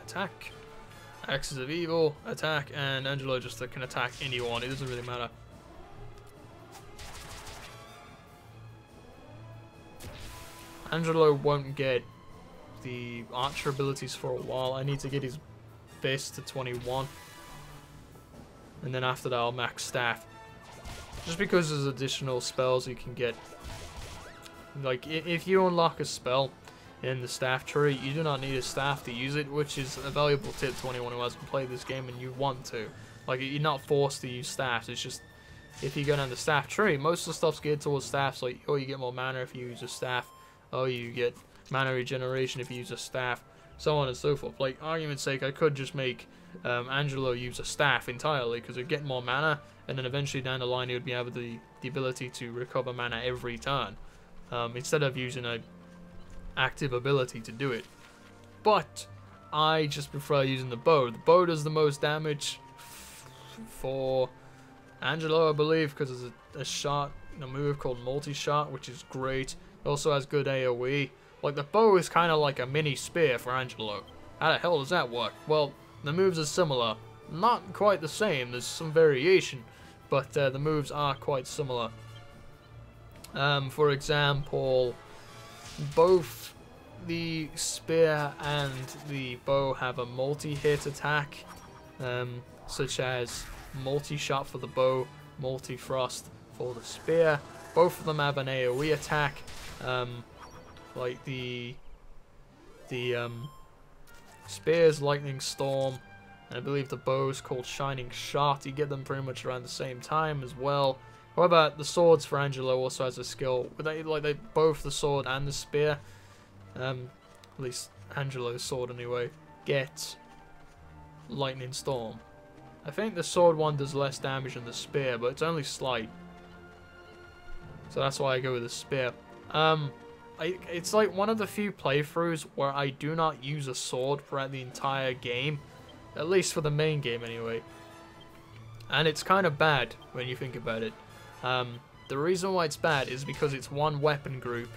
attack. Axis of Evil, attack, and Angelo just can attack anyone. It doesn't really matter. Angelo won't get the archer abilities for a while. I need to get his fist to 21. And then after that I'll max staff. Just because there's additional spells you can get. Like, if you unlock a spell in the staff tree, you do not need a staff to use it, which is a valuable tip to anyone who hasn't played this game and you want to. Like, you're not forced to use staffs, it's just, if you go down the staff tree, most of the stuff's geared towards staffs, like, oh, you get more mana if you use a staff, oh, you get mana regeneration if you use a staff, so on and so forth. Like, argument's sake, I could just make Angelo use a staff entirely, because it'd get more mana, and then eventually down the line he would be able the ability to recover mana every turn, instead of using a active ability to do it. But I just prefer using the bow. The bow does the most damage for Angelo, I believe, because there's a shot, a move called multi-shot, which is great. It also has good AoE. Like, the bow is kind of like a mini spear for Angelo. How the hell does that work? Well, the moves are similar. Not quite the same, there's some variation, but the moves are quite similar. For example, both the spear and the bow have a multi-hit attack, such as multi-shot for the bow, multi-frost for the spear. Both of them have an AoE attack, like the spear's lightning storm, and I believe the bow's called shining shot. You get them pretty much around the same time as well. However, the swords for Angelo also has a skill. They both the sword and the spear, at least Angelo's sword anyway, get lightning storm. I think the sword one does less damage than the spear, but it's only slight. So that's why I go with the spear. It's like one of the few playthroughs where I do not use a sword throughout the entire game, at least for the main game anyway. And it's kind of bad when you think about it. The reason why it's bad is because it's one weapon group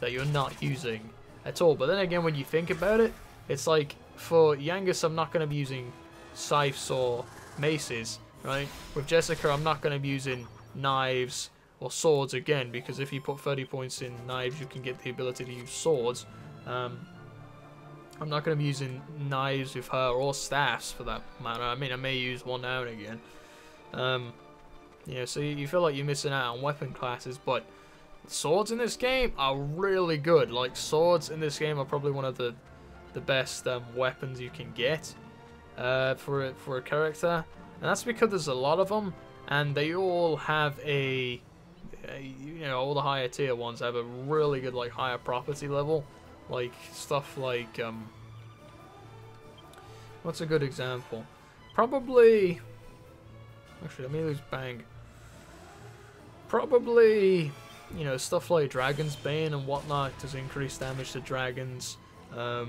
that you're not using at all. But then again, when you think about it, it's like, for Yangus, I'm not going to be using scythes or maces, right? With Jessica, I'm not going to be using knives or swords again, because if you put 30 points in knives, you can get the ability to use swords. I'm not going to be using knives with her, or staffs for that matter. I mean, I may use one now and again. Yeah, so you feel like you're missing out on weapon classes, but swords in this game are really good. Like, swords in this game are probably one of the best weapons you can get for a character, and that's because there's a lot of them, and they all have you know, all the higher tier ones have a really good, like, higher property level. Like, stuff like, what's a good example? Probably, actually, let me lose bang. Probably, you know, stuff like Dragon's Bane and whatnot does increased damage to dragons. You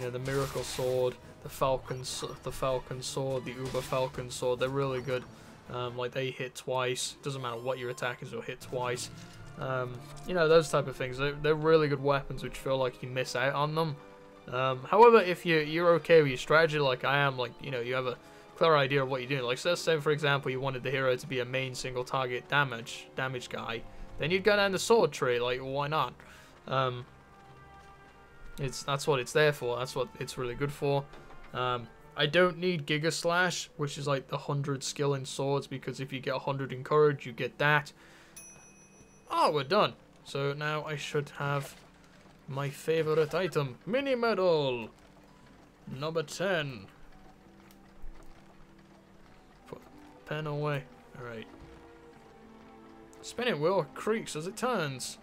know, the Miracle Sword, the Falcon Sword, the Uber Falcon Sword, they're really good. Like, they hit twice. Doesn't matter what your attack is, you'll hit twice. You know, those type of things. They're really good weapons, which feel like you miss out on them. However, if you're okay with your strategy like I am, like, you know, you have a clear idea of what you're doing. Like, so let's say, for example, you wanted the hero to be a main single target damage guy, then you'd go down the sword tree. Like, why not? That's what it's there for. That's what it's really good for. I don't need Giga Slash, which is like the 100 skill in swords, because if you get 100 in courage, you get that. Oh, we're done. So now I should have my favorite item, Mini Medal, number 10. Put the pen away. Alright. Spinning wheel creaks as it turns.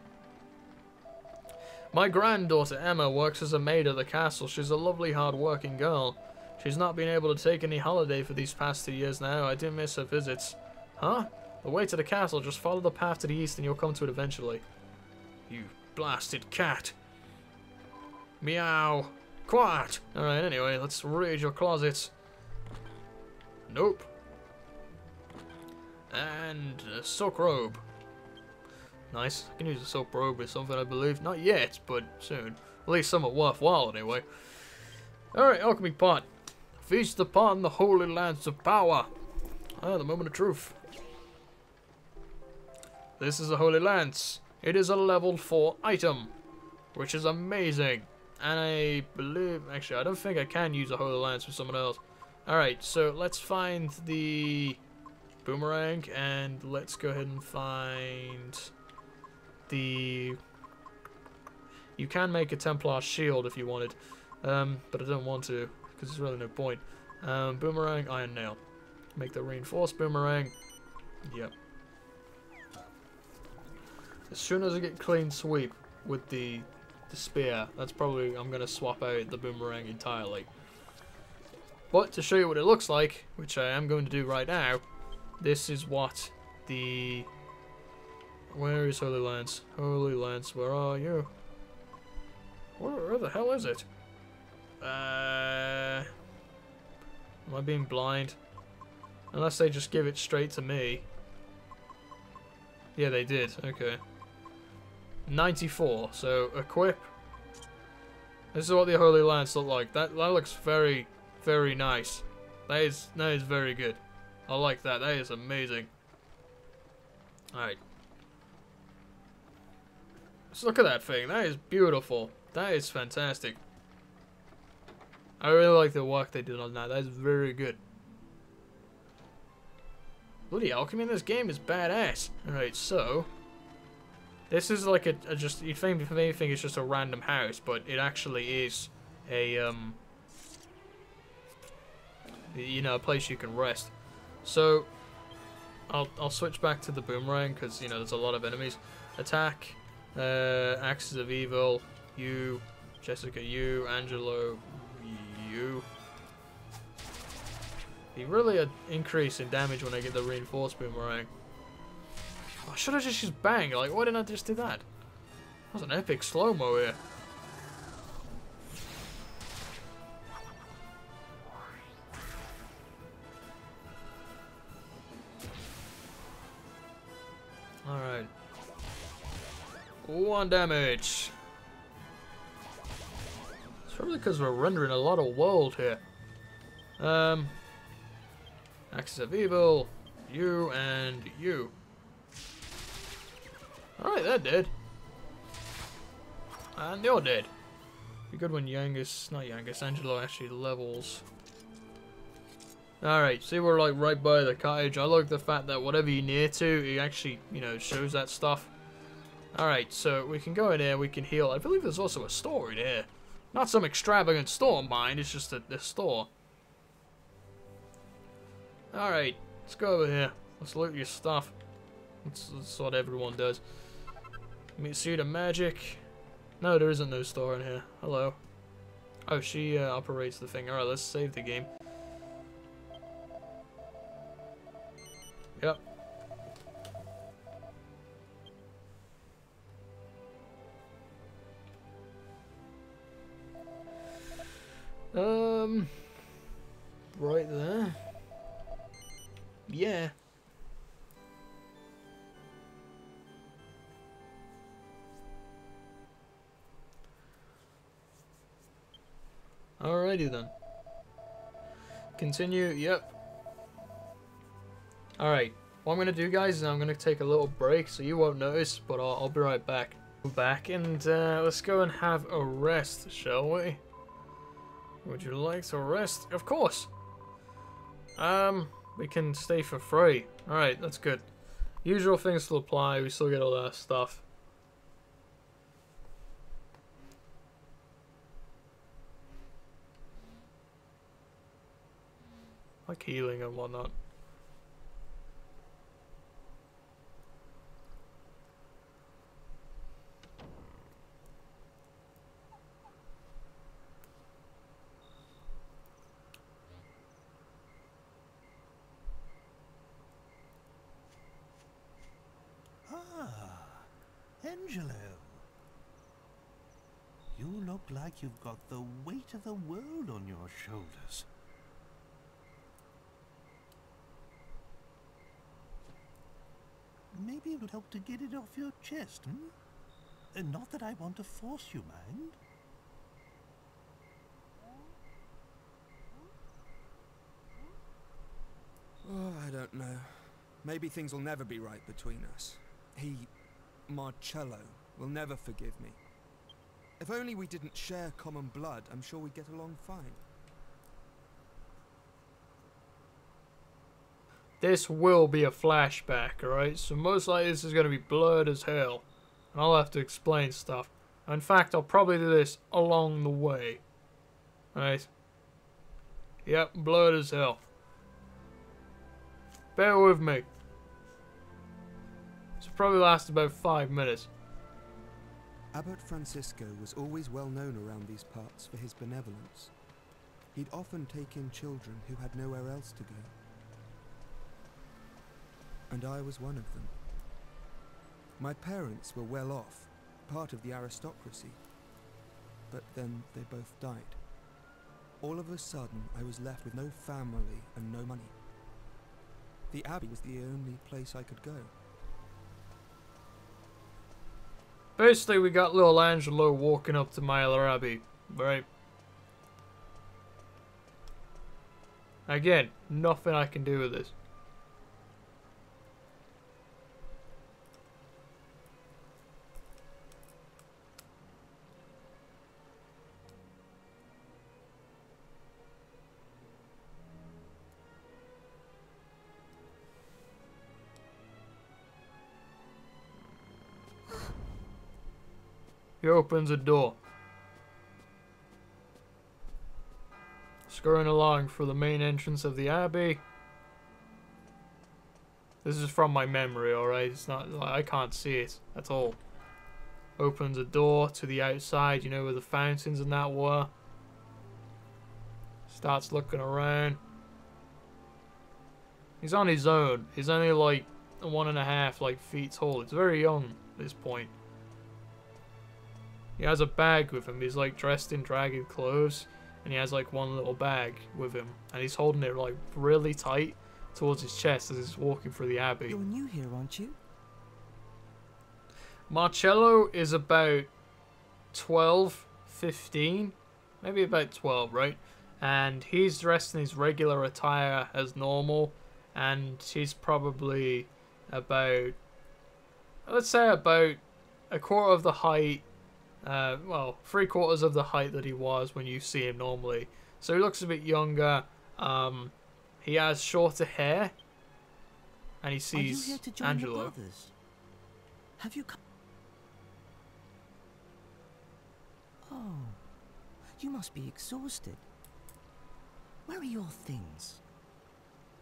My granddaughter Emma works as a maid at the castle. She's a lovely, hard-working girl. She's not been able to take any holiday for these past 2 years now. I do miss her visits. Huh? The way to the castle, just follow the path to the east and you'll come to it eventually. You blasted cat. Meow. Quiet. Alright, anyway, let's raid your closets. Nope. And a silk robe. Nice. I can use a silk robe with something, I believe. Not yet, but soon. At least somewhat worthwhile, anyway. Alright, alchemy pot. Feast upon the holy lance of power. Ah, the moment of truth. This is a holy lance. It is a level 4 item, which is amazing. And I believe, actually, I don't think I can use a holy lance with someone else. Alright, so let's find the boomerang, and let's go ahead and find the... You can make a Templar shield if you wanted, but I don't want to, because there's really no point. Boomerang, iron nail. Make the reinforced boomerang. Yep. As soon as I get clean sweep with the spear, that's probably, I'm going to swap out the boomerang entirely. But to show you what it looks like, which I am going to do right now, this is what the... Where is Holy Lance? Holy Lance, where are you? Where the hell is it? Am I being blind? Unless they just give it straight to me. Yeah, they did. Okay. 94. So, equip. This is what the Holy Lance look like. That looks very, very nice. That is very good. I like that. That is amazing. Alright. Let's look at that thing. That is beautiful. That is fantastic. I really like the work they did on that. That is very good. Bloody alchemy in this game is badass. Alright, so... This is like a just... You'd think it's just a random house, but it actually is a, you know, a place you can rest. So, I'll switch back to the boomerang, because, you know, there's a lot of enemies. Attack, Axes of Evil, you, Jessica, you, Angelo, you. Be really an increase in damage when I get the reinforced boomerang. Oh, should I just use bang? Like, why didn't I just do that? That was an epic slow-mo here. Alright. 1 damage. It's probably because we're rendering a lot of world here. Axis of Evil, you, and you. Alright, they're dead. And you're dead. Be good when Angelo actually levels. Alright, see, we're like right by the cottage. I like the fact that whatever you're near to, it actually, you know, shows that stuff. Alright, so we can go in here, we can heal. I believe there's also a store in here. Not some extravagant store, mind, it's just a store. Alright, let's go over here. Let's loot your stuff. That's what everyone does. Suit of magic. No, there isn't no store in here. Hello. Oh, she operates the thing. Alright, let's save the game. Yep. Right there. Yeah. Alrighty then. Continue, yep. Alright, what I'm going to do, guys, is I'm going to take a little break, so you won't notice, but I'll be right back. And let's go and have a rest, shall we? Would you like to rest? Of course! We can stay for free. Alright, that's good. Usual things still apply, we still get all that stuff. Like healing and whatnot. Angelo, you look like you've got the weight of the world on your shoulders. Maybe it would help to get it off your chest, hmm? Not that I want to force you, mind. Maybe things will never be right between us. Marcello, will never forgive me. If only we didn't share common blood, I'm sure we'd get along fine. This will be a flashback, alright? So most likely this is going to be blurred as hell. And I'll have to explain stuff. In fact, I'll probably do this along the way. Right? Yep, blurred as hell. Bear with me. This will probably last about 5 minutes. Abbot Francisco was always well known around these parts for his benevolence. He'd often take in children who had nowhere else to go. And I was one of them. My parents were well off, part of the aristocracy. But then they both died. All of a sudden, I was left with no family and no money. The Abbey was the only place I could go. Basically, we got little Angelo walking up to Myler Abbey, right? Again, nothing I can do with this. He opens a door. Scurrying along for the main entrance of the Abbey. This is from my memory, alright? It's not, I can't see it at all. Opens a door to the outside, you know, where the fountains and that were. Starts looking around. He's on his own. He's only like 1.5 feet tall. It's very young at this point. He has a bag with him. He's like dressed in dragon clothes, and he has like one little bag with him, and he's holding it like really tight towards his chest as he's walking through the Abbey. You're new here, aren't you? Marcello is about 12, 15, maybe about 12, right? And he's dressed in his regular attire as normal, and he's probably about, let's say about a quarter of the height. Well, 3/4 of the height that he was when you see him normally. So he looks a bit younger. He has shorter hair. And he sees Are you here to join Angelo. the brothers? Have you come? Oh, you must be exhausted. Where are your things?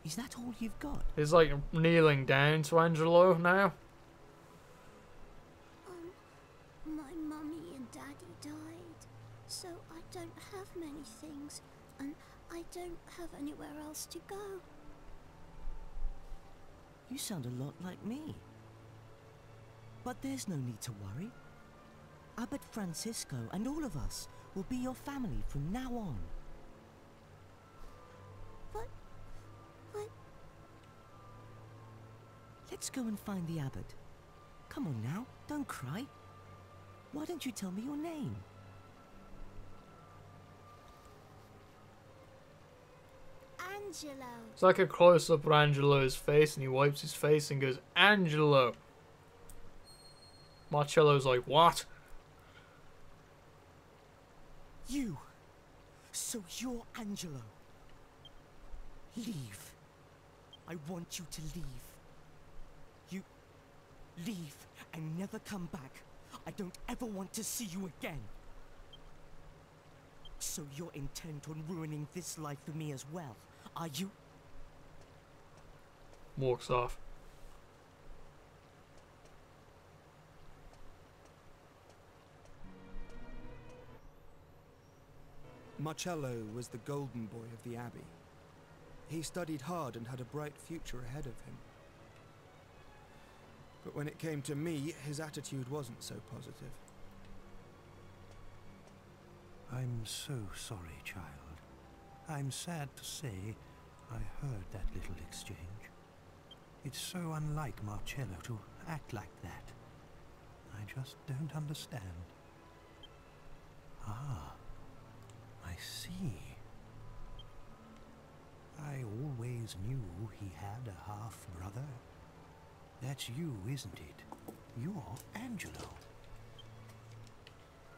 Is that all you've got? He's like kneeling down to Angelo now. My mummy and daddy died, so I don't have many things, and I don't have anywhere else to go. You sound a lot like me. But there's no need to worry. Abbot Francisco and all of us will be your family from now on. But... Let's go and find the abbot. Come on now, don't cry. Why don't you tell me your name? Angelo. It's like a close-up of Angelo's face, and he wipes his face and goes, Angelo. Marcello's like, what? You. So you're Angelo. Leave. I want you to leave. You leave and never come back. I don't ever want to see you again. So you're intent on ruining this life for me as well, are you? Walks off. Marcello was the golden boy of the Abbey. He studied hard and had a bright future ahead of him. But when it came to me, his attitude wasn't so positive. I'm so sorry, child. I'm sad to say I heard that little exchange. It's so unlike Marcello to act like that. I just don't understand. Ah, I see. I always knew he had a half-brother. That's you, isn't it? You're Angelo.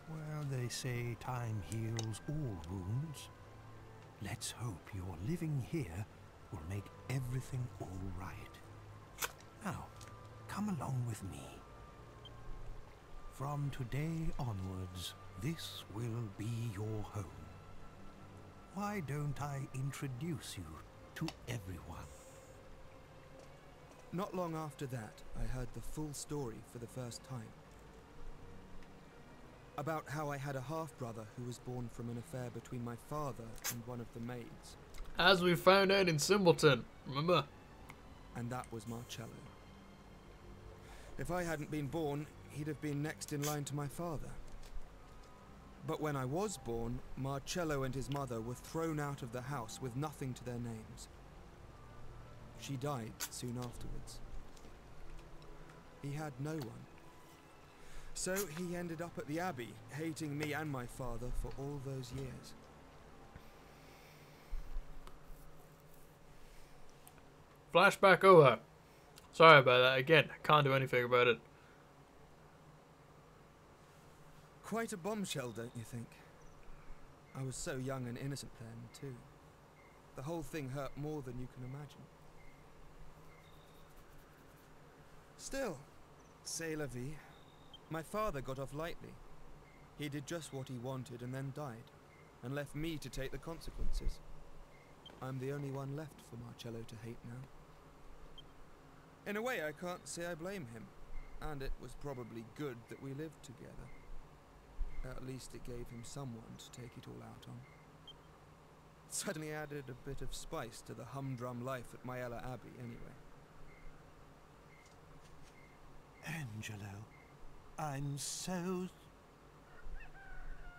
Well, they say time heals all wounds. Let's hope your living here will make everything all right. Now, come along with me. From today onwards, this will be your home. Why don't I introduce you to everyone? Not long after that, I heard the full story for the first time. About how I had a half-brother who was born from an affair between my father and one of the maids. As we found out in Simpleton, remember? And that was Marcello. If I hadn't been born, he'd have been next in line to my father. But when I was born, Marcello and his mother were thrown out of the house with nothing to their names. She died soon afterwards. He had no one. So he ended up at the Abbey, hating me and my father for all those years. Flashback over. Sorry about that again. I can't do anything about it. Quite a bombshell, don't you think? I was so young and innocent then, too. The whole thing hurt more than you can imagine. Still, c'est la vie. My father got off lightly. He did just what he wanted and then died, and left me to take the consequences. I'm the only one left for Marcello to hate now. In a way, I can't say I blame him, and it was probably good that we lived together. At least it gave him someone to take it all out on. It certainly added a bit of spice to the humdrum life at Myella Abbey, anyway. Angelo, I'm so...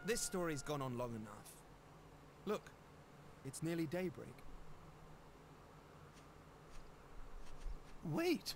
This story's gone on long enough. Look, it's nearly daybreak. Wait!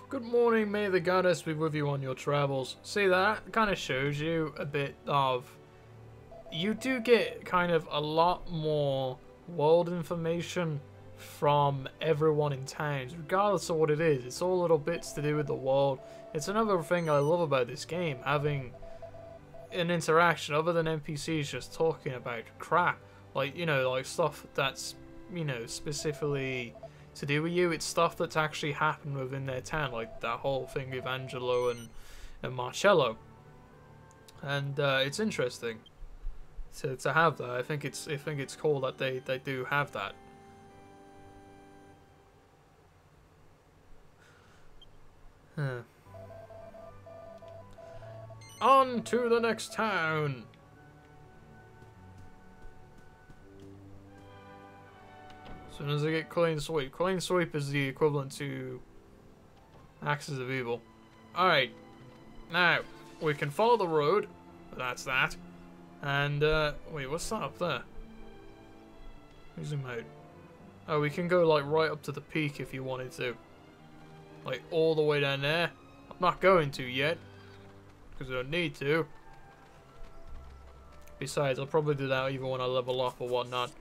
Good morning, may the goddess be with you on your travels. See, that kind of shows you a bit of... You do get kind of a lot more world information from everyone in towns, regardless of what it is. It's all little bits to do with the world. It's another thing I love about this game, having an interaction other than NPCs just talking about crap. Like, you know, like stuff that's, you know, specifically to do with you. It's stuff that's actually happened within their town, like that whole thing with Angelo and Marcello. And it's interesting to have that. I think it's cool that they do have that. Huh. On to the next town. As soon as I get clean sweep. Clean sweep is the equivalent to Axes of Evil. Alright. Now, we can follow the road. That's that. And, wait, what's that up there? Zoom out. Oh, we can go, like, right up to the peak if you wanted to. Like, all the way down there. I'm not going to yet. Because I don't need to. Besides, I'll probably do that even when I level up or whatnot.